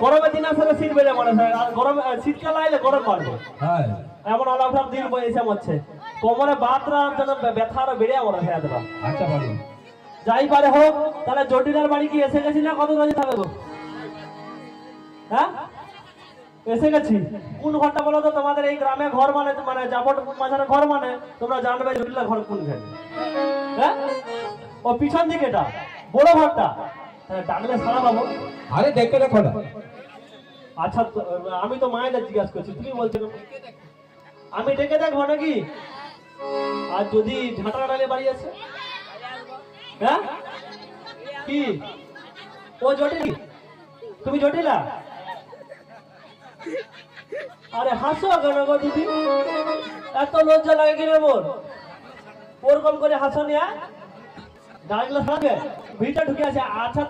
গরমের দিন আসলে শীত বেড়ে মনে হয় আর গরমে শীতকাল আইলে গরম পারবে এমন আলাদা দিন এসে মরছে কোমরে বাতরা যেন ব্যথা আরো বেড়ে মনে হয় এতটা। আচ্ছা বলো যাই পারে হোক তাহলে জটিলার বাড়ি কি এসে গেছি না কত বাজে থাকবে গো? হ্যাঁ এসে গেছি। কোন ঘরটা বলো তো তোমাদের এই গ্রামে ঘর মানে মানে জাপট মাঝারে ঘর মানে তোমরা জানবে জটিলার ঘর কোন ঘরে? হ্যাঁ ও পিছন দিকে এটা বড় ঘরটা ডাকলে সারা পাবো। আরে দেখে দেখো না। আচ্ছা আমি তো মায়েদের জিজ্ঞাসা করছি তুমি বলছো আমি ডেকে দেখবো নাকি? আর যদি ঝাঁটা ডালে বাড়ি আছে হ্যাঁ কি ও জটিল তুমি জটিলা? আরে হাসো কেন গো দিদি এত লজ্জা লাগে কিনে মোর ওরকম করে হাসো নিয়ে ডাকলে সঙ্গে ভিতরে ঢুকে আছে। আচ্ছা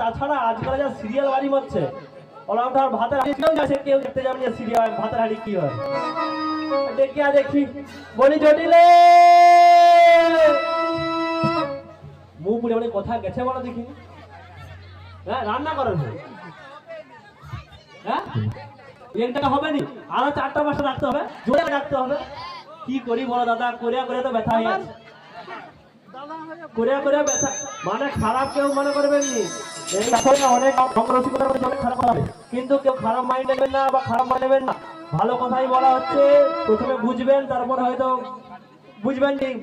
তাছাড়া আজকাল যা সিরিয়াল বাড়ি হচ্ছে ওরা ভাতের হাড়ি কেউ যাচ্ছে কেউ দেখতে যাবে না সিরিয়াল ভাতের হাড়ি কি হয় দেখি দেখি বলি জটিলে মুখ পুড়ে মানে কথা গেছে বলো দেখি। হ্যাঁ রান্না করেন হ্যাঁ এক টাকা হবে নি আরো 4টা মাস রাখতে হবে জোরে রাখতে হবে। কি করি বলো দাদা করে করে তো ব্যথা হয়ে যাচ্ছে করে করে ব্যথা মানে খারাপ কেউ মনে করবেন নি অনেক খারাপ হবে কিন্তু কেউ খারাপ মাইন্ড নেবেন না বা খারাপ মাইন্ড নেবেন না ভালো কথাই বলা হচ্ছে প্রথমে বুঝবেন তারপর হয়তো বুঝবেন ঠিক